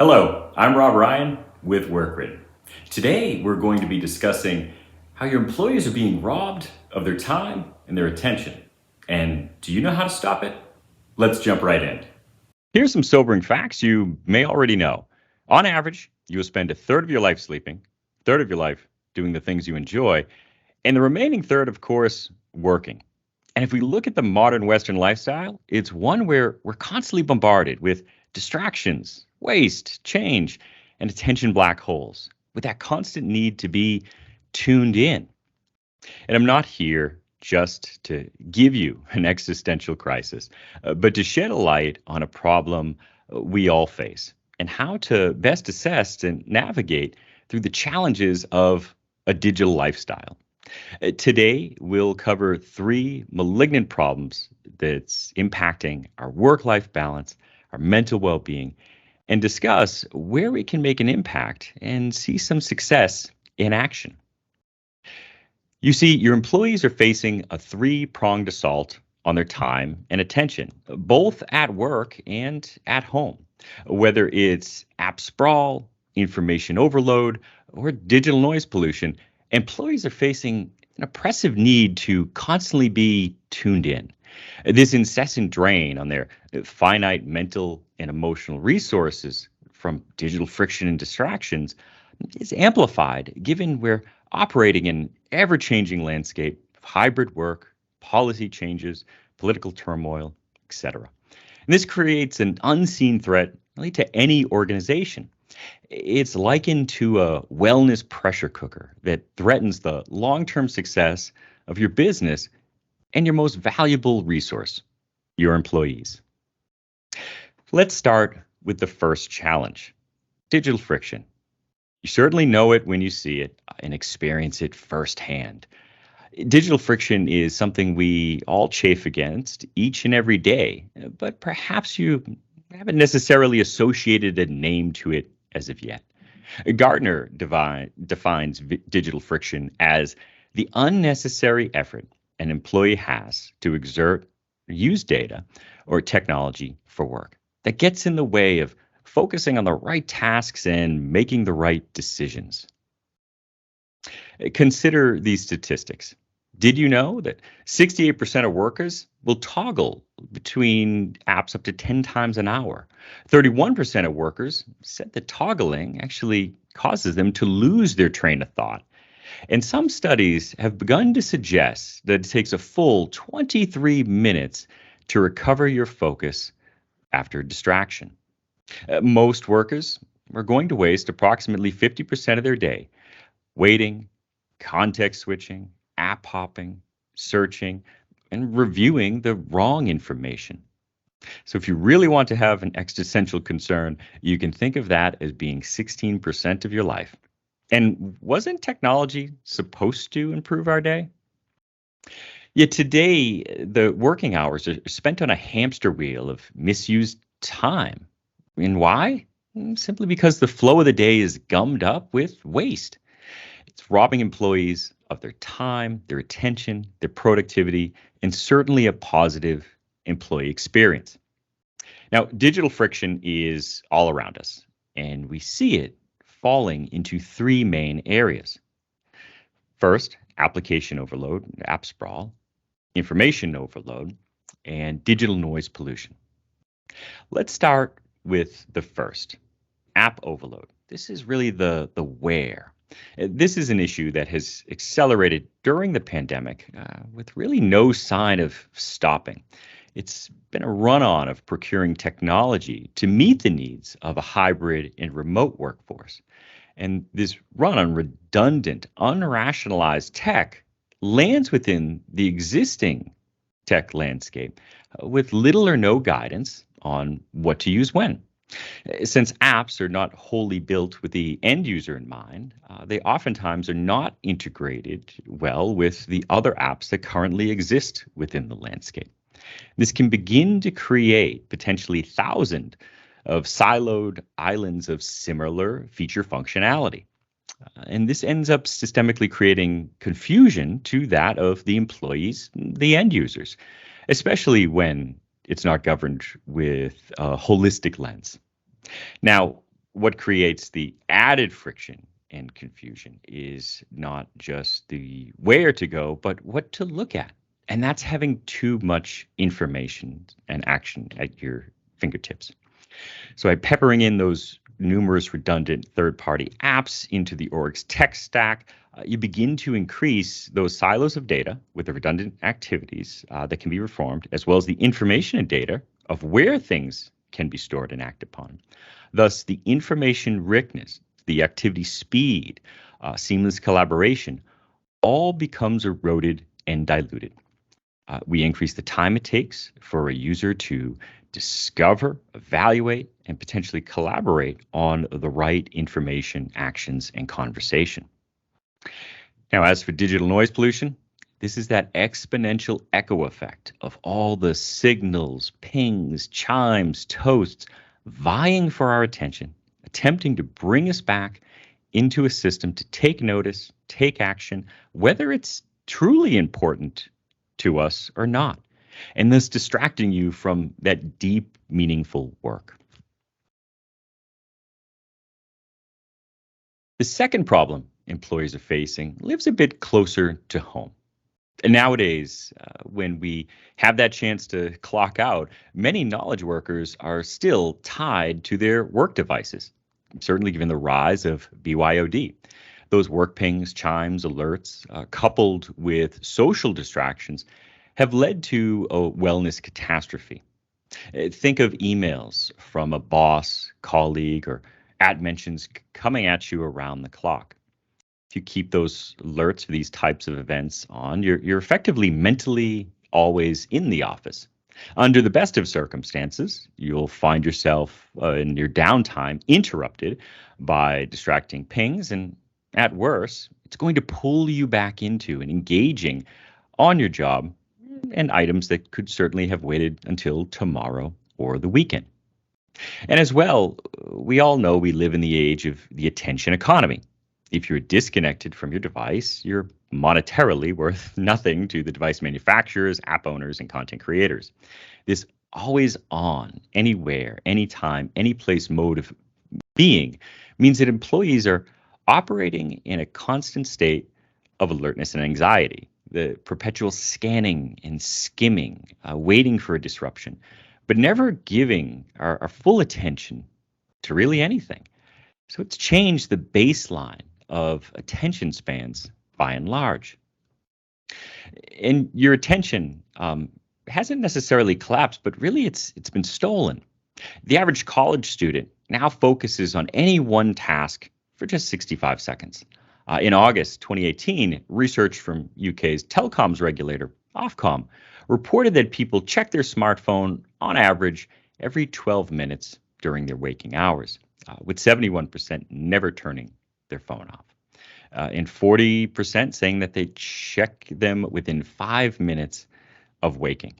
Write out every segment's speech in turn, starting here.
Hello, I'm Rob Ryan with Workgrid. Today we're going to be discussing how your employees are being robbed of their time and their attention. And do you know how to stop it? Let's jump right in. Here's some sobering facts you may already know. On average, you will spend a third of your life sleeping, a third of your life doing the things you enjoy, and the remaining third, of course, working. And if we look at the modern Western lifestyle, it's one where we're constantly bombarded with distractions, waste, change, and attention black holes, with that constant need to be tuned in. And I'm not here just to give you an existential crisis, but to shed a light on a problem we all face and how to best assess and navigate through the challenges of a digital lifestyle. Today, we'll cover three malignant problems that's impacting our work-life balance, our mental well-being, and discuss where we can make an impact and see some success in action. You see, your employees are facing a three-pronged assault on their time and attention, both at work and at home. Whether it's app sprawl, information overload, or digital noise pollution, employees are facing an oppressive need to constantly be tuned in. This incessant drain on their finite mental and emotional resources from digital friction and distractions is amplified given we're operating in an ever-changing landscape of hybrid work, policy changes, political turmoil, etc. And this creates an unseen threat really to any organization. It's likened to a wellness pressure cooker that threatens the long-term success of your business and your most valuable resource, your employees. Let's start with the first challenge, digital friction. You certainly know it when you see it and experience it firsthand. Digital friction is something we all chafe against each and every day, but perhaps you haven't necessarily associated a name to it as of yet. Gartner defines digital friction as the unnecessary effort an employee has to exert, use data, or technology for work that gets in the way of focusing on the right tasks and making the right decisions. Consider these statistics. Did you know that 68% of workers will toggle between apps up to 10 times an hour? 31% of workers said that toggling actually causes them to lose their train of thought. And some studies have begun to suggest that it takes a full 23 minutes to recover your focus after distraction. Most workers are going to waste approximately 50% of their day waiting, context switching, app hopping, searching, and reviewing the wrong information. So if you really want to have an existential concern, you can think of that as being 16% of your life. And wasn't technology supposed to improve our day? Yet today, the working hours are spent on a hamster wheel of misused time. And why? Simply because the flow of the day is gummed up with waste. It's robbing employees of their time, their attention, their productivity, and certainly a positive employee experience. Now, digital friction is all around us, and we see it falling into three main areas. First, application overload, app sprawl, information overload, and digital noise pollution. Let's start with the first, app overload. This is really the where. This is an issue that has accelerated during the pandemic with really no sign of stopping. It's been a run-on of procuring technology to meet the needs of a hybrid and remote workforce. And this run on redundant, unrationalized tech lands within the existing tech landscape with little or no guidance on what to use when. Since apps are not wholly built with the end user in mind, they oftentimes are not integrated well with the other apps that currently exist within the landscape. This can begin to create potentially thousands of siloed islands of similar feature functionality. And this ends up systemically creating confusion to that of the employees, the end users, especially when it's not governed with a holistic lens. Now, What creates the added friction and confusion is not just the where to go, but what to look at. And that's having too much information and action at your fingertips. So by peppering in those numerous redundant third-party apps into the org's tech stack, you begin to increase those silos of data with the redundant activities that can be reformed, as well as the information and data of where things can be stored and acted upon. Thus, the information richness, the activity speed, seamless collaboration, all becomes eroded and diluted. We increase the time it takes for a user to discover, evaluate, and potentially collaborate on the right information, actions, and conversation. Now, as for digital noise pollution, this is that exponential echo effect of all the signals, pings, chimes, toasts vying for our attention, attempting to bring us back into a system to take notice, take action, whether it's truly important to us or not, and thus distracting you from that deep, meaningful work. The second problem employers are facing lives a bit closer to home. And nowadays, when we have that chance to clock out, many knowledge workers are still tied to their work devices, certainly given the rise of BYOD. Those work pings, chimes, alerts, coupled with social distractions, have led to a wellness catastrophe. Think of emails from a boss, colleague, or ad mentions coming at you around the clock. If you keep those alerts for these types of events on, you're effectively mentally always in the office. Under the best of circumstances, you'll find yourself in your downtime interrupted by distracting pings, and at worst, it's going to pull you back into and engaging on your job and items that could certainly have waited until tomorrow or the weekend. And as well, we all know we live in the age of the attention economy. If you're disconnected from your device, you're monetarily worth nothing to the device manufacturers, app owners, and content creators. This always on, anywhere, anytime, any place mode of being means that employees are operating in a constant state of alertness and anxiety, the perpetual scanning and skimming, waiting for a disruption, but never giving our full attention to really anything. So it's changed the baseline of attention spans by and large. And your attention hasn't necessarily collapsed, but really it's been stolen. The average college student now focuses on any one task for just 65 seconds. In August 2018, research from UK's telecoms regulator, Ofcom, reported that people check their smartphone on average every 12 minutes during their waking hours, with 71% never turning their phone off, and 40% saying that they check them within 5 minutes of waking.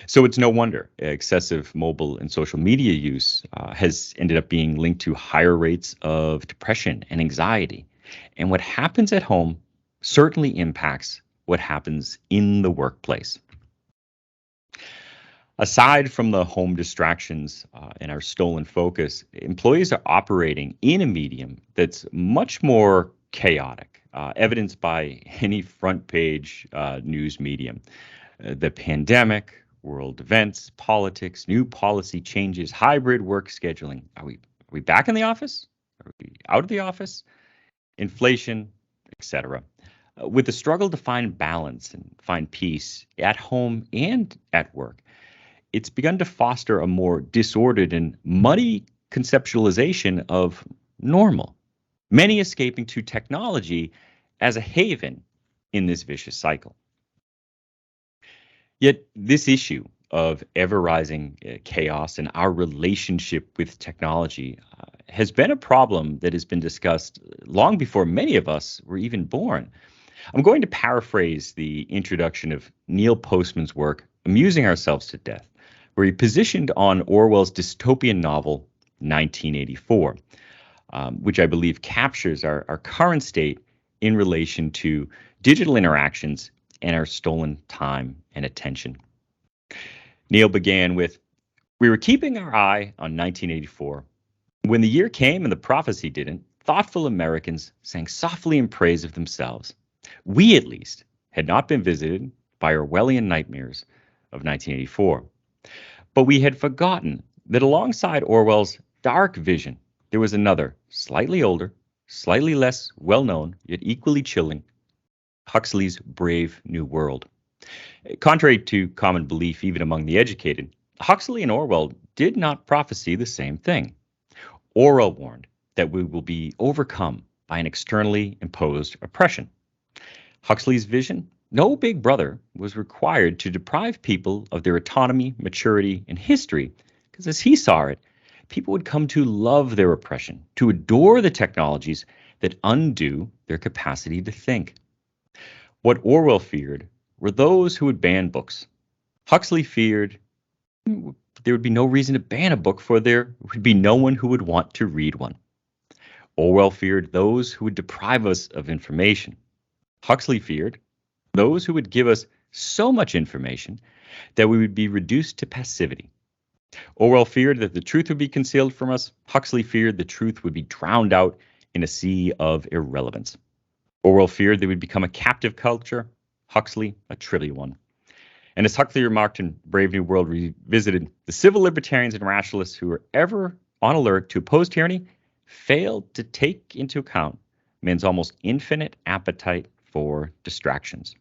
So it's no wonder excessive mobile and social media use has ended up being linked to higher rates of depression and anxiety. And what happens at home certainly impacts what happens in the workplace. Aside from the home distractions and our stolen focus, employees are operating in a medium that's much more chaotic, evidenced by any front page news medium. The pandemic, world events, politics, new policy changes, hybrid work scheduling. Are we back in the office? Are we out of the office? Inflation, etc. With the struggle to find balance and find peace at home and at work, it's begun to foster a more disordered and muddy conceptualization of normal, many escaping to technology as a haven in this vicious cycle. Yet this issue of ever-rising chaos and our relationship with technology has been a problem that has been discussed long before many of us were even born. I'm going to paraphrase the introduction of Neil Postman's work, Amusing Ourselves to Death, where he positioned on Orwell's dystopian novel, 1984, which I believe captures our current state in relation to digital interactions and our stolen time and attention. Neil began with, "We were keeping our eye on 1984 When the year came and the prophecy didn't, thoughtful Americans sang softly in praise of themselves. We, at least, had not been visited by Orwellian nightmares of 1984. But we had forgotten that alongside Orwell's dark vision, there was another, slightly older, slightly less well known, yet equally chilling, Huxley's Brave New World. Contrary to common belief, even among the educated, Huxley and Orwell did not prophesy the same thing. Orwell warned that we will be overcome by an externally imposed oppression. Huxley's vision, no big brother was required to deprive people of their autonomy, maturity, and history, because as he saw it, people would come to love their oppression, to adore the technologies that undo their capacity to think. What Orwell feared were those who would ban books. Huxley feared there would be no reason to ban a book, for there would be no one who would want to read one. Orwell feared those who would deprive us of information. Huxley feared those who would give us so much information that we would be reduced to passivity. Orwell feared that the truth would be concealed from us. Huxley feared the truth would be drowned out in a sea of irrelevance. Orwell feared they would become a captive culture. Huxley, a trivial one. And as Huxley remarked in Brave New World Revisited, the civil libertarians and rationalists who were ever on alert to oppose tyranny failed to take into account men's almost infinite appetite for distractions.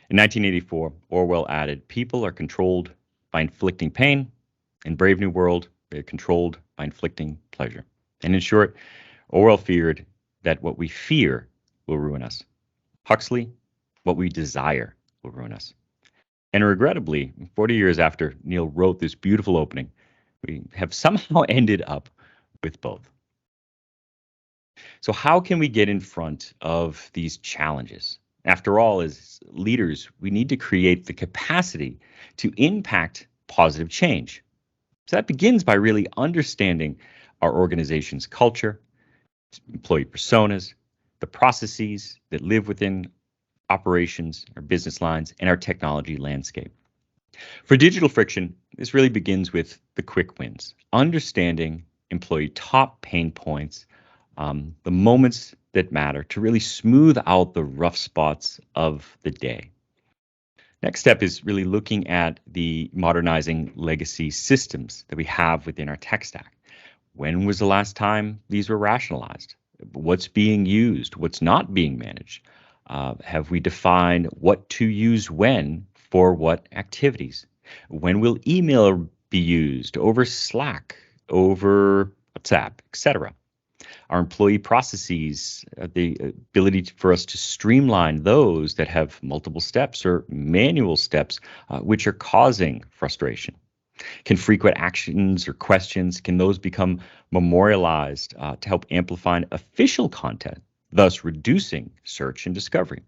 In 1984, Orwell added, people are controlled by inflicting pain. In Brave New World, they're controlled by inflicting pleasure. And in short, Orwell feared that what we fear will ruin us. Huxley, what we desire will ruin us. And regrettably, 40 years after Neil wrote this beautiful opening, we have somehow ended up with both. So how can we get in front of these challenges? After all, as leaders, we need to create the capacity to impact positive change. So that begins by really understanding our organization's culture, employee personas, the processes that live within operations, our business lines, and our technology landscape. For digital friction, this really begins with the quick wins, understanding employee top pain points, the moments that matter to really smooth out the rough spots of the day. Next step is really looking at the modernizing legacy systems that we have within our tech stack. When was the last time these were rationalized? What's being used? What's not being managed? Have we defined what to use when for what activities? When will email be used over Slack, over WhatsApp, etc.? Our employee processes, the ability for us to streamline those that have multiple steps or manual steps, which are causing frustration. Can frequent actions or questions, can those become memorialized to help amplify official content, thus reducing search and discovery?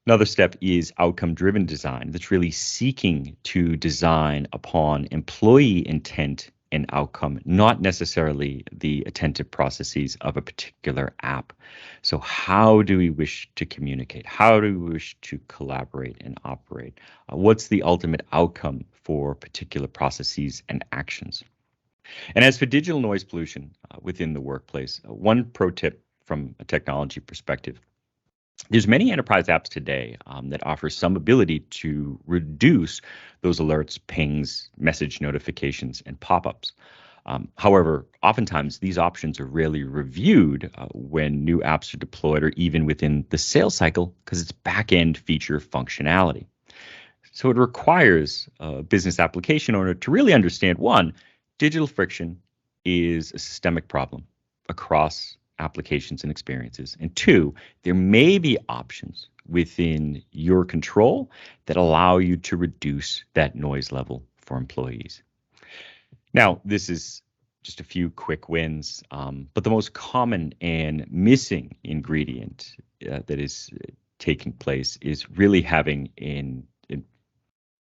Another step is outcome-driven design that's really seeking to design upon employee intent and outcome, not necessarily the attentive processes of a particular app. So how do we wish to communicate? How do we wish to collaborate and operate? What's the ultimate outcome for particular processes and actions? And as for digital noise pollution within the workplace, one pro tip from a technology perspective: there's many enterprise apps today that offer some ability to reduce those alerts, pings, message notifications, and pop-ups. However, oftentimes these options are rarely reviewed when new apps are deployed or even within the sales cycle, because it's back-end feature functionality. So it requires a business application owner to really understand, one, digital friction is a systemic problem across applications and experiences. And two, there may be options within your control that allow you to reduce that noise level for employees. Now, this is just a few quick wins, but the most common and missing ingredient that is taking place is really having a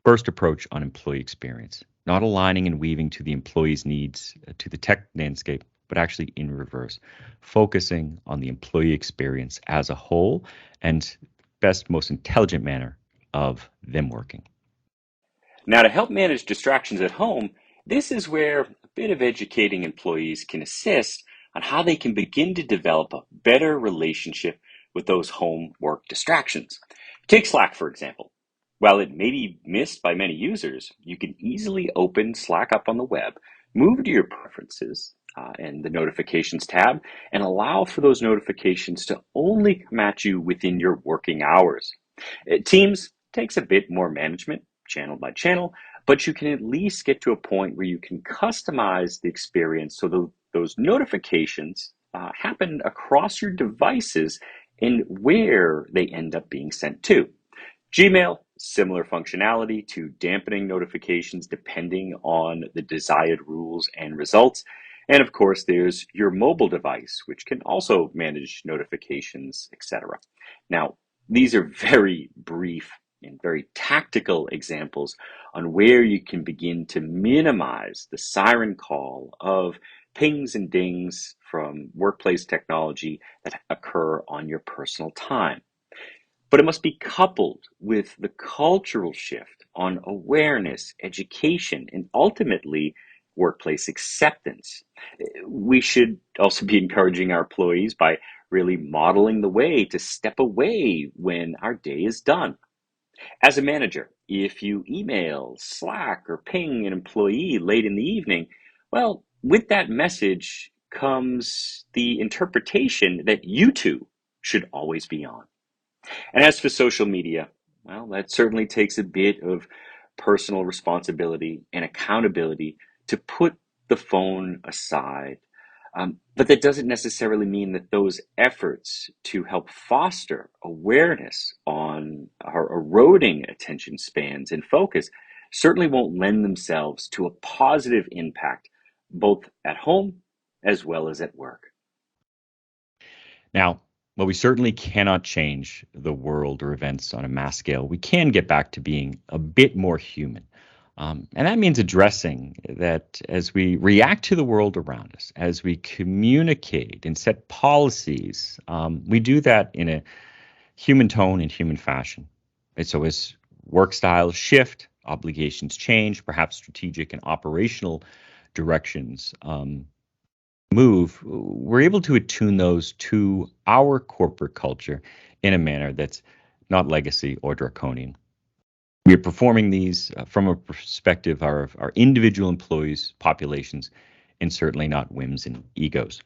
first approach on employee experience, not aligning and weaving to the employee's needs to the tech landscape, but actually in reverse, focusing on the employee experience as a whole and best, most intelligent manner of them working. Now, to help manage distractions at home, this is where bit of educating employees can assist on how they can begin to develop a better relationship with those home work distractions. Take Slack, for example. While it may be missed by many users, you can easily open Slack up on the web, move to your preferences and the notifications tab, and allow for those notifications to only come at you within your working hours. Teams takes a bit more management, channel by channel, but you can at least get to a point where you can customize the experience so those notifications happen across your devices and where they end up being sent to. Gmail, similar functionality to dampening notifications depending on the desired rules and results. And of course, there's your mobile device, which can also manage notifications, etc. Now, these are very brief and very tactical examples on where you can begin to minimize the siren call of pings and dings from workplace technology that occur on your personal time. But it must be coupled with the cultural shift on awareness, education, and ultimately workplace acceptance. We should also be encouraging our employees by really modeling the way to step away when our day is done. As a manager, if you email, Slack, or ping an employee late in the evening, well, with that message comes the interpretation that you two should always be on. And as for social media, well, that certainly takes a bit of personal responsibility and accountability to put the phone aside. But that doesn't necessarily mean that those efforts to help foster awareness on our eroding attention spans and focus certainly won't lend themselves to a positive impact, both at home as well as at work. Now, while we certainly cannot change the world or events on a mass scale, we can get back to being a bit more human. And that means addressing that as we react to the world around us, as we communicate and set policies, we do that in a human tone and human fashion. And so as work styles shift, obligations change, perhaps strategic and operational directions move, we're able to attune those to our corporate culture in a manner that's not legacy or draconian. We are performing these from a perspective of our individual employees, populations, and certainly not whims and egos.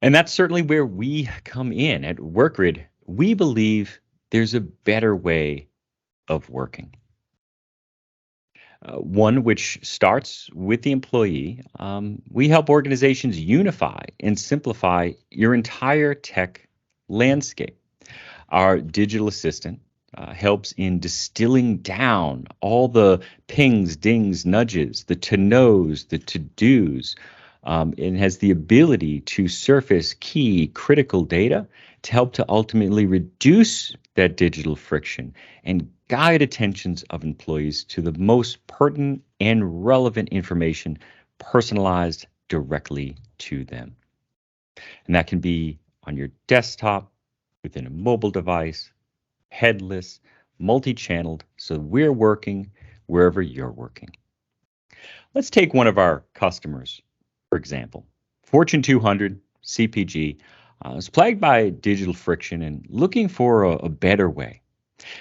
And that's certainly where we come in. At Workgrid, we believe there's a better way of working. One which starts with the employee. We help organizations unify and simplify your entire tech landscape. Our digital assistant helps in distilling down all the pings, dings, nudges, the to-knows, the to-dos, and has the ability to surface key critical data to help to ultimately reduce that digital friction and guide attentions of employees to the most pertinent and relevant information personalized directly to them. And that can be on your desktop, within a mobile device, headless, multi-channeled, so we're working wherever you're working. Let's take one of our customers, for example. Fortune 200 CPG is plagued by digital friction and looking for a better way.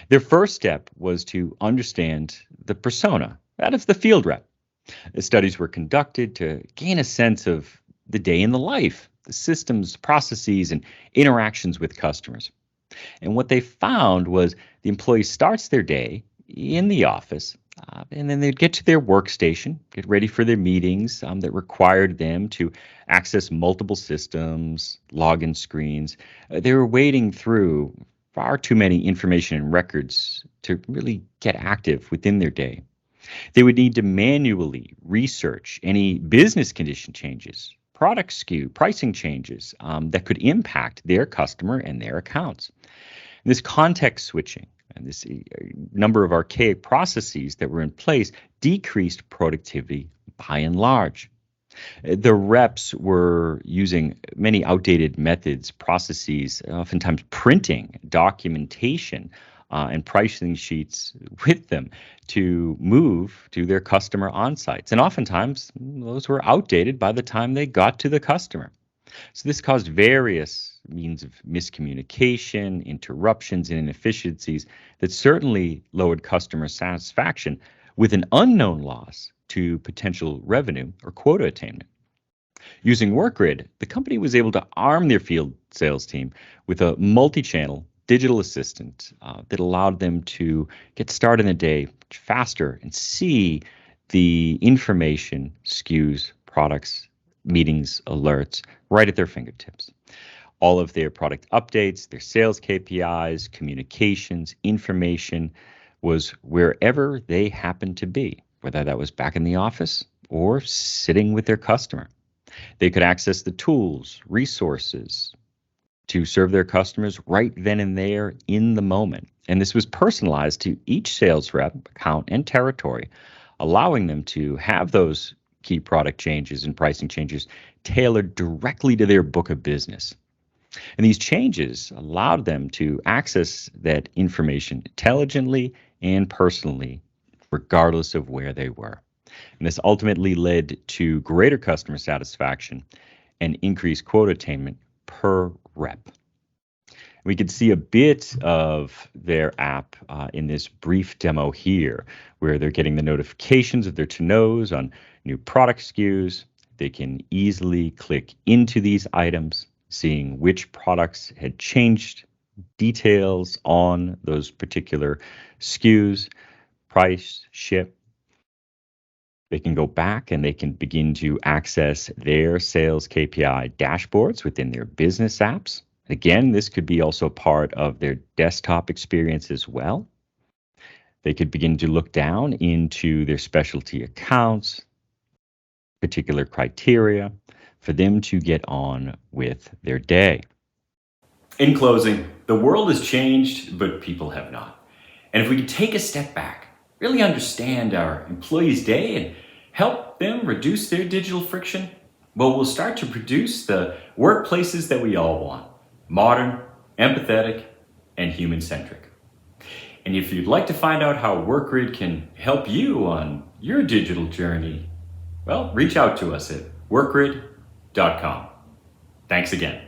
Their first step was to understand the persona, that is the field rep. The studies were conducted to gain a sense of the day in the life, the systems, processes, and interactions with customers. And what they found was the employee starts their day in the office, and then they'd get to their workstation, get ready for their meetings that required them to access multiple systems, login screens. They were wading through far too many information and records to really get active within their day. They would need to manually research any business condition changes, product SKU, pricing changes that could impact their customer and their accounts. And this context switching and this number of archaic processes that were in place decreased productivity by and large. The reps were using many outdated methods, processes, oftentimes printing, documentation, and pricing sheets with them to move to their customer on-sites. And oftentimes, those were outdated by the time they got to the customer. So this caused various means of miscommunication, interruptions, and inefficiencies that certainly lowered customer satisfaction, with an unknown loss to potential revenue or quota attainment. Using Workgrid, the company was able to arm their field sales team with a multi-channel digital assistant that allowed them to get started in the day faster and see the information, SKUs, products, meetings, alerts right at their fingertips. All of their product updates, their sales KPIs, communications, information was wherever they happened to be, whether that was back in the office or sitting with their customer. They could access the tools, resources to serve their customers right then and there in the moment. And this was personalized to each sales rep, account, and territory, allowing them to have those key product changes and pricing changes tailored directly to their book of business. And these changes allowed them to access that information intelligently and personally, regardless of where they were. And this ultimately led to greater customer satisfaction and increased quota attainment per rep. We could see a bit of their app in this brief demo here, where they're getting the notifications of their to-nos on new product SKUs. They can easily click into these items, seeing which products had changed, details on those particular SKUs, price, ship. They can go back and they can begin to access their sales KPI dashboards within their business apps. Again, this could be also part of their desktop experience as well. They could begin to look down into their specialty accounts, particular criteria for them to get on with their day. In closing, the world has changed, but people have not. And if we could take a step back, really understand our employees' day and help them reduce their digital friction, well, we'll start to produce the workplaces that we all want: modern, empathetic, and human-centric. And if you'd like to find out how Workgrid can help you on your digital journey, well, reach out to us at workgrid.com. Thanks again.